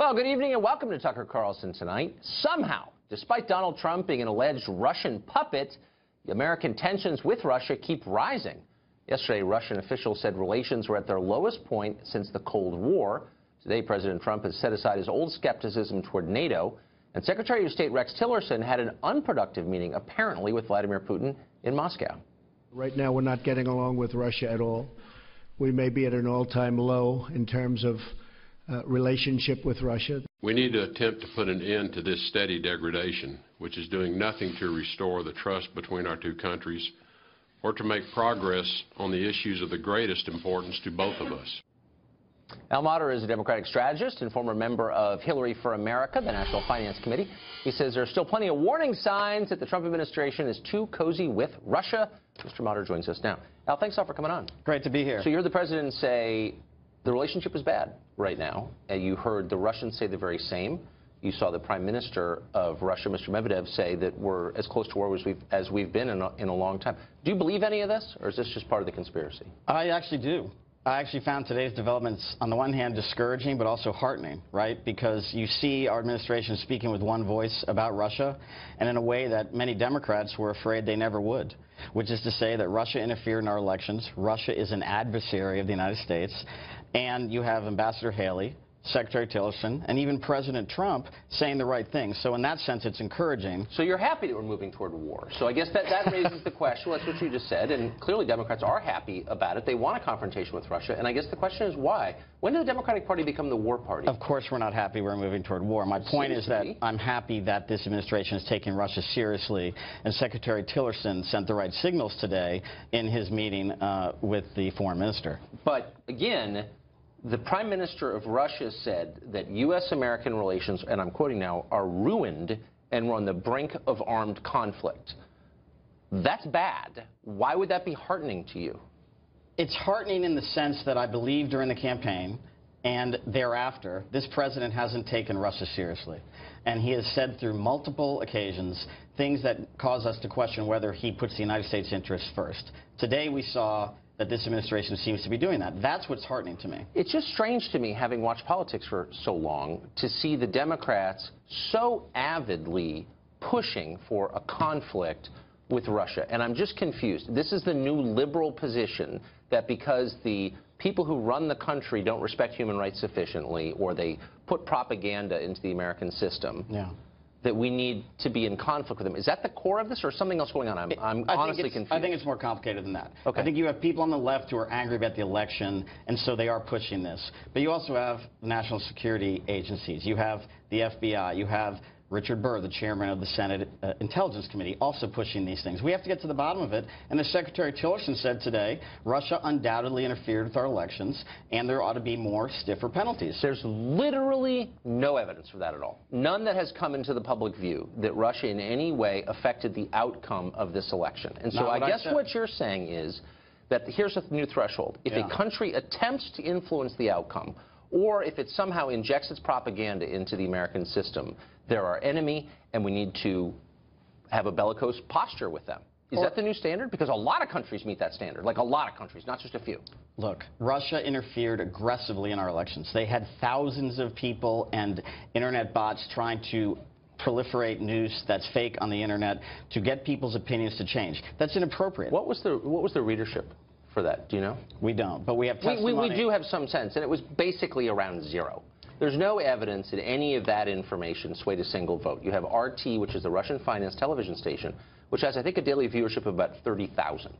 Well, good evening and welcome to Tucker Carlson Tonight. Somehow, despite Donald Trump being an alleged Russian puppet, the American tensions with Russia keep rising. Yesterday, Russian officials said relations were at their lowest point since the Cold War. Today, President Trump has set aside his old skepticism toward NATO, and Secretary of State Rex Tillerson had an unproductive meeting, apparently, with Vladimir Putin in Moscow. Right now, we're not getting along with Russia at all. We may be at an all-time low in terms of relationship with Russia. We need to attempt to put an end to this steady degradation, which is doing nothing to restore the trust between our two countries or to make progress on the issues of the greatest importance to both of us. Al Mater is a Democratic strategist and former member of Hillary for America, the National Finance Committee. He says there are still plenty of warning signs that the Trump administration is too cozy with Russia. Mr. Mater joins us now. Al, thanks all for coming on. Great to be here. So you heard the president say the relationship is bad right now. And you heard the Russians say the very same. You saw the Prime Minister of Russia, Mr. Medvedev, say that we're as close to war as we've been in a long time. Do you believe any of this, or is this just part of the conspiracy? I actually do. I actually found today's developments, on the one hand, discouraging, but also heartening, right? Because you see our administration speaking with one voice about Russia, and in a way that many Democrats were afraid they never would, which is to say that Russia interfered in our elections. Russia is an adversary of the United States. And you have Ambassador Haley, Secretary Tillerson, and even President Trump saying the right thing. So in that sense, it's encouraging. So you're happy that we're moving toward war. So I guess that raises the question. Well, that's what you just said. And clearly Democrats are happy about it. They want a confrontation with Russia. And I guess the question is why? When did the Democratic Party become the war party? Of course we're not happy we're moving toward war. My point is that I'm happy that this administration is taking Russia seriously. And Secretary Tillerson sent the right signals today in his meeting with the foreign minister. But again, the Prime Minister of Russia said that U.S.-American relations, and I'm quoting now, are ruined and we're on the brink of armed conflict. That's bad. Why would that be heartening to you? It's heartening in the sense that I believe during the campaign and thereafter, this president hasn't taken Russia seriously. And he has said through multiple occasions things that cause us to question whether he puts the United States' interests first. Today we saw that this administration seems to be doing that. That's what's heartening to me. It's just strange to me, having watched politics for so long, to see the Democrats so avidly pushing for a conflict with Russia. And I'm just confused. This is the new liberal position that because the people who run the country don't respect human rights sufficiently, or they put propaganda into the American system, that we need to be in conflict with them. Is that the core of this, or something else going on? I'm honestly confused. I think it's more complicated than that. Okay. I think you have people on the left who are angry about the election, and so they are pushing this. But you also have national security agencies. You have the FBI. You have Richard Burr, the chairman of the Senate Intelligence Committee, also pushing these things. We have to get to the bottom of it. And as Secretary Tillerson said today, Russia undoubtedly interfered with our elections, and there ought to be more stiffer penalties. There's literally no evidence for that at all. None that has come into the public view that Russia in any way affected the outcome of this election. And so I guess what you're saying is that here's a new threshold. If a country attempts to influence the outcome, or if it somehow injects its propaganda into the American system, they're our enemy, and we need to have a bellicose posture with them. Is that the new standard? Because a lot of countries meet that standard, like a lot of countries, not just a few. Look, Russia interfered aggressively in our elections. They had thousands of people and internet bots trying to proliferate news that's fake on the internet to get people's opinions to change. That's inappropriate. What was the readership for that? Do you know? We don't, but we have testimony. We do have some sense, and it was basically around zero. There's no evidence that any of that information swayed a single vote. You have RT, which is the Russian finance television station, which has, I think, a daily viewership of about 30,000.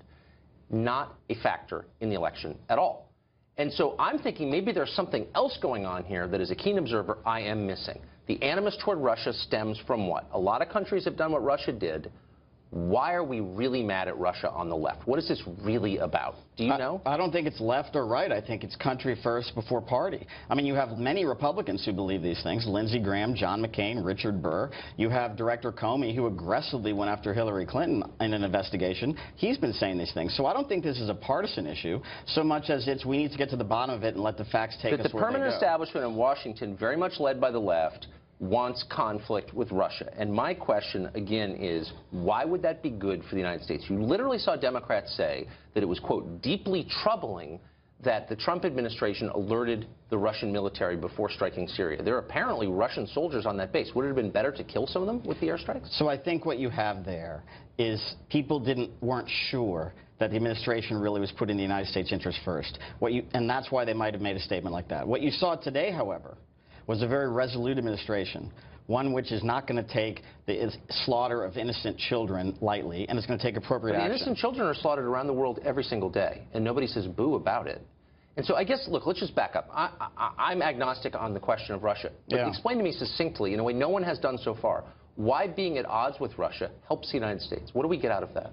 Not a factor in the election at all. And so I'm thinking maybe there's something else going on here that, as a keen observer, I am missing. The animus toward Russia stems from what? A lot of countries have done what Russia did. Why are we really mad at Russia on the left? What is this really about? Do you know? I don't think it's left or right. I think it's country first before party. I mean, you have many Republicans who believe these things. Lindsey Graham, John McCain, Richard Burr. You have Director Comey, who aggressively went after Hillary Clinton in an investigation. He's been saying these things. So I don't think this is a partisan issue so much as it's we need to get to the bottom of it and let the facts take us where they go. The permanent establishment in Washington, very much led by the left, wants conflict with Russia. And my question, again, is why would that be good for the United States? You literally saw Democrats say that it was, quote, deeply troubling that the Trump administration alerted the Russian military before striking Syria. There are apparently Russian soldiers on that base. Would it have been better to kill some of them with the airstrikes? So I think what you have there is people weren't sure that the administration really was putting the United States interest first. And that's why they might have made a statement like that. What you saw today, however, was a very resolute administration, one which is not going to take the slaughter of innocent children lightly, and it's going to take appropriate action. Innocent children are slaughtered around the world every single day, and nobody says boo about it. And so I guess, look, let's just back up. I'm agnostic on the question of Russia. But explain to me succinctly, in a way no one has done so far, why being at odds with Russia helps the United States. What do we get out of that?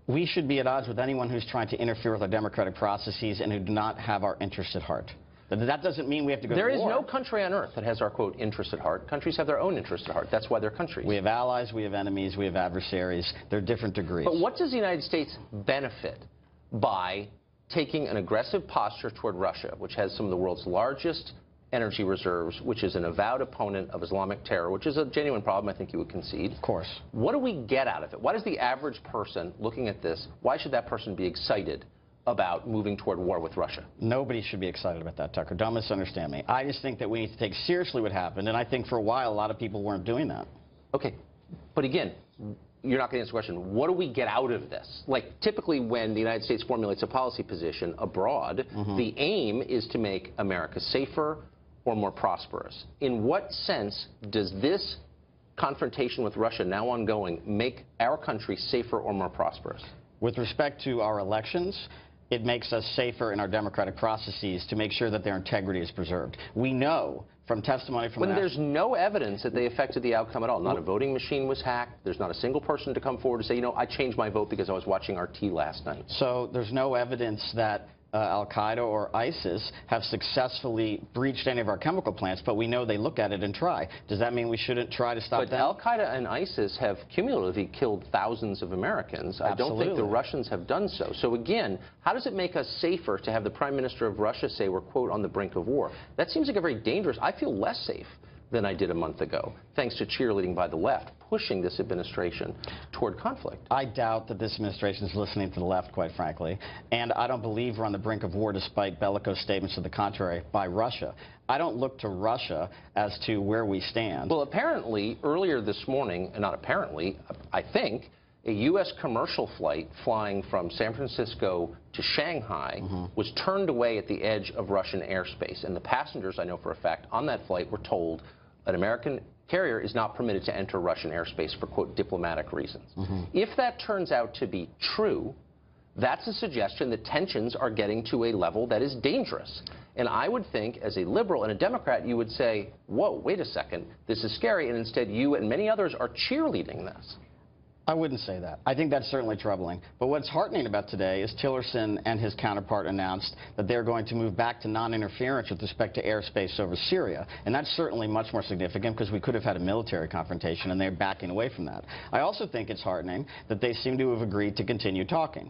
We should be at odds with anyone who's trying to interfere with our democratic processes and who do not have our interests at heart. That doesn't mean we have to go to war. There is no country on earth that has our, quote, interest at heart. Countries have their own interests at heart. That's why they're countries. We have allies, we have enemies, we have adversaries. They're different degrees. But what does the United States benefit by taking an aggressive posture toward Russia, which has some of the world's largest energy reserves, which is an avowed opponent of Islamic terror, which is a genuine problem, I think you would concede. Of course. What do we get out of it? Why does the average person looking at this, why should that person be excited about moving toward war with Russia? Nobody should be excited about that, Tucker. Don't misunderstand me. I just think that we need to take seriously what happened, and I think for a while a lot of people weren't doing that. Okay, but again, you're not going to answer the question. What do we get out of this? Like, typically when the United States formulates a policy position abroad, the aim is to make America safer or more prosperous. In what sense does this confrontation with Russia, now ongoing, make our country safer or more prosperous? With respect to our elections, it makes us safer in our democratic processes to make sure that their integrity is preserved. We know from testimony from there's no evidence that they affected the outcome at all. Not a voting machine was hacked. There's not a single person to come forward and say, you know, I changed my vote because I was watching RT last night. So there's no evidence that Al-Qaeda or ISIS have successfully breached any of our chemical plants, but we know they look at it and try. Does that mean we shouldn't try to stop them? But Al-Qaeda and ISIS have cumulatively killed thousands of Americans. Absolutely. I don't think the Russians have done so. So again, how does it make us safer to have the Prime Minister of Russia say we're, quote, on the brink of war? That seems like a very dangerous. I feel less safe than I did a month ago, thanks to cheerleading by the left, pushing this administration toward conflict. I doubt that this administration is listening to the left, quite frankly, and I don't believe we're on the brink of war despite bellicose statements to the contrary by Russia. I don't look to Russia as to where we stand. Well, apparently, earlier this morning, and not apparently, I think, a U.S. commercial flight flying from San Francisco to Shanghai was turned away at the edge of Russian airspace. And the passengers, I know for a fact, on that flight were told an American carrier is not permitted to enter Russian airspace for, quote, diplomatic reasons. If that turns out to be true, that's a suggestion that tensions are getting to a level that is dangerous. And I would think, as a liberal and a Democrat, you would say, whoa, wait a second, this is scary. And instead, you and many others are cheerleading this. I wouldn't say that. I think that's certainly troubling. But what's heartening about today is Tillerson and his counterpart announced that they're going to move back to non-interference with respect to airspace over Syria. And that's certainly much more significant because we could have had a military confrontation, and they're backing away from that. I also think it's heartening that they seem to have agreed to continue talking.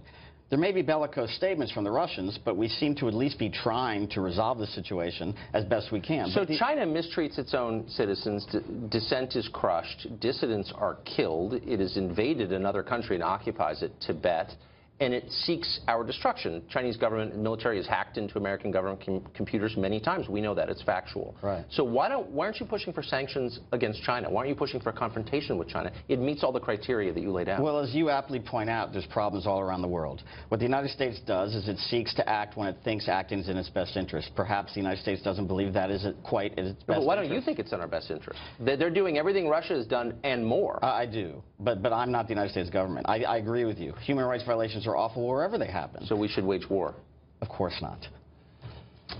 There may be bellicose statements from the Russians, but we seem to at least be trying to resolve the situation as best we can. So China mistreats its own citizens, dissent is crushed, dissidents are killed, it has invaded another country and occupies it, Tibet, and it seeks our destruction. Chinese government and military has hacked into American government computers many times. We know that. It's factual. Right. So why aren't you pushing for sanctions against China? Why aren't you pushing for a confrontation with China? It meets all the criteria that you laid out. Well, as you aptly point out, there's problems all around the world. What the United States does is it seeks to act when it thinks acting is in its best interest. Perhaps the United States doesn't believe that is quite in its best interest. But why don't you think it's in our best interest? They're doing everything Russia has done and more. I do. But I'm not the United States government. I agree with you. Human rights violations are awful wherever they happen. So we should wage war? Of course not.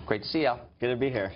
Great to see you, Al. Good to be here.